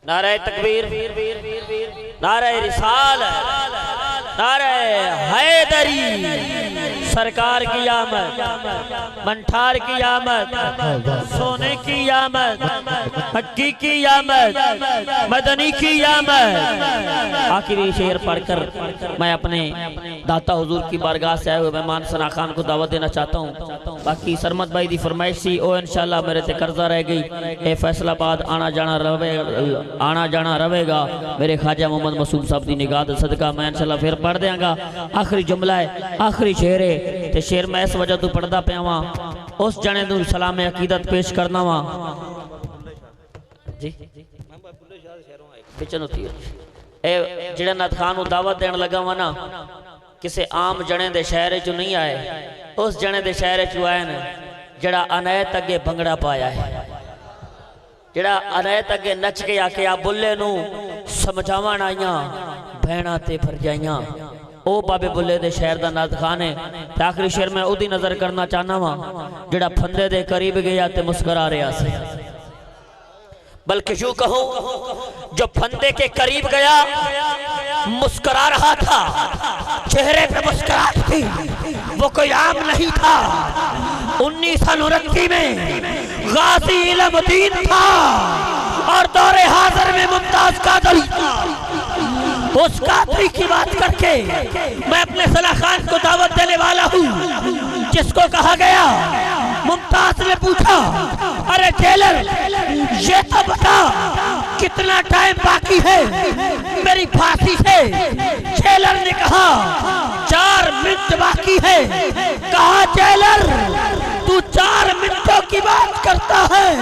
نعرہ تکبیر، نعرہ رسالت، نعرہ حیدری، سرکار کی آمد، منٹھار کی آمد، سونے کی آمد، مکی کی آمد، مدنی کی آمد۔ آخری شعر پڑھ کر میں اپنے داتا حضور کی بارگاہ سے آئے ہوئے مہمان ثنا خان کو دعوت دینا چاہتا ہوں۔ باقی سرمت بھائی دی فرمائش سی او انشاءاللہ میرے تے قرضہ رہ گئی، اے فیصل آباد آنا جانا رہے گا، میرے خواجہ محمد مسعود صاحب دی نگاہ دا صدقہ میں انشاءاللہ پھر پڑھ دیاں گا۔ آخری جملہ ہے، آخری شعر ہے تے شعر میں اس وجہ تو پڑھدا پیا ہاں، اس جنے دو سلام عقیدت پیش کرنا ہاں جی بچن ہوتی ہے اے جڑا نات خان نو دعوت دین لگا ہوا نا، کسے عام جنے دے شہر چو نہیں آئے، اس جنے دے شہر چو آئے نا جڑا انیت اگے بھنگڑا پایا ہے، جڑا انیت اگے نچ کے آکے آپ بلے نو سمجھاوان آئیاں بھینا تے پھر جائیاں، او بابے بلے دے شہر دا نات خان ہے۔ تے آخری شعر میں او دی نظر کرنا چاہنا ہوا جڑا پھندے دے قریب گیا تے مسکرا رہا سے، بلکہ یوں کہوں جو پھندے کے قریب گیا مسکرا رہا تھا، چہرے پہ مسکراہٹ تھی، وہ کوئی عام نہیں تھا۔ 1929 میں غازی علم دین تھا اور دور حاضر میں ممتاز قادری تھا۔ اس قادری کی بات کر کے میں اپنے ثنا خان کو دعوت دینے والا ہوں، جس کو کہا گیا ممتاز نے پوچھا ارے جیلر یہ تو بتا کتنا ٹائم باقی ہے میری پھانسی سے؟ جیلر نے کہا 4 منٹ باقی ہے۔ کہا جیلر تو 4 منٹوں کی بات کرتا ہے،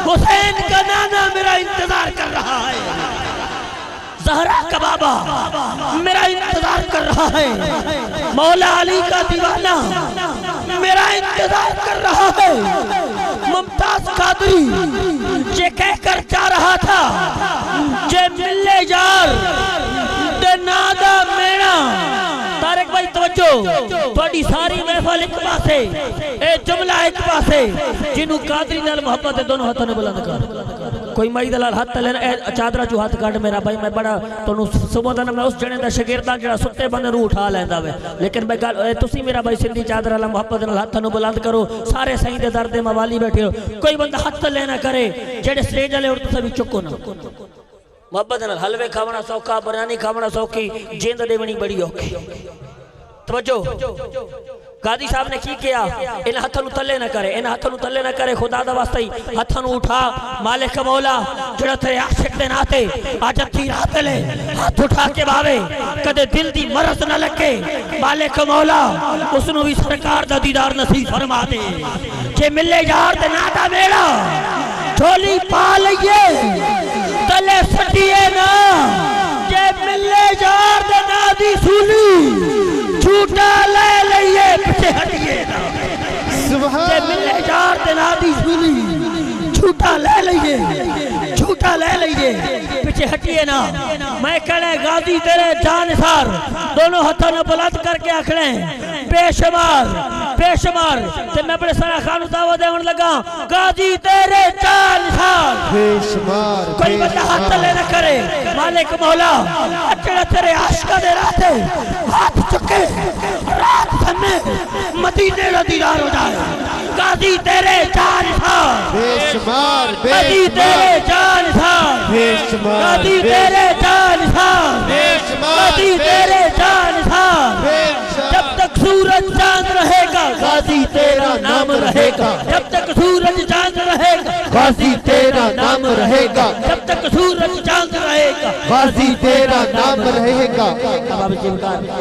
حسین کا نانا میرا انتظار کر رہا ہے، زہرا کا بابا میرا انتظار کر رہا ہے، مولا علی کا دیوانہ میرا انتظار کر رہا ہے۔ ممتاز قادری یہ کہہ کر جا رہا تھا جے ملے یار دے نادا مینا۔ طارق بھائی توجہ، تھوڑی ساری محفل ایک پاسے، اے جملہ ایک پاسے، جنہوں قادری نال محبت ہے دونوں ہاتھوں نے بلند کر، کوئی مائی دلال ہاتھ لینا، اے چادرہ جو ہاتھ کاٹ میرا بھائی میں بڑا تو صبح دن میں اس جنے دا شگردہ جڑا ستے بندے رو اٹھا لیندہ ہوئے، لیکن میں گل تسی میرا بھائی سندھی چادرہ اللہ محبت نال ہاتھ نو بلند کرو، سارے سہی دے درد موالی بیٹھے ہو، کوئی بندہ ہاتھ لینا کرے جڑے سٹیج والے اور تسا بھی چکو نا۔ محبت نال حلوے کھاونا سوکھا، بریانی کھاونا سوکھی، جیند دیونی بڑی اوکھی۔ توجہ، قاضی صاحب نے کی کیا؟ ان ہاتھوں نو تلے نہ کرے، ان ہاتھوں نو تلے نہ کرے، خدا دا واسطہ ہی ہاتھوں نو اٹھا، مالک مولا جڑا تیرے عاشق دے ناتے آجت تھی رات لے، ہاتھ اٹھا کے باوے کدے دل دی مرض نہ لگے، مالک مولا اس نو بھی سرکار دا دیدار نصیب فرما دے۔ جے ملے یار دے ناتا میڑا جھولی پا لئیے تلے سٹیے نا، جے ملے یار دے نادی سولی جھوٹا لے لئیے پچھے ہٹیے نا، جے ملے یار دے نادی سولی جھوٹا لے لئیے، جھوٹا لے لئیے پچھے ہٹیے نا۔ میں کہنے غازی تیرے جانسار دونوں ہتھوں نے بلند کر کے آکھنے بے شمار بے شمار، تے میں اپنے ثنا خان کو دعوت دیون لگا غازی تیرے جانسار بے شمار، کوئی بندہ ہاتھ لے نہ کرے، مالک مولا اچڑا تیرے عاشقہ دے راتے ہاتھ چکے رات سنے مدینے را دیدار ہو جائے۔ غازی تیرے جانسار بے شمار، غازی تیرے جانسار بے شمار، غازی تیرے جانسار بے شمار، غازی تیرے جانسار بے شمار۔ جب تک سورج چاند رہے گا غازی تیرا نام رہے گا، جب تک سورج چاند رہے گا غازی تیرا نام رہے گا، جب تک سورج چاند رہے گا غازی تیرا نام رہے گا۔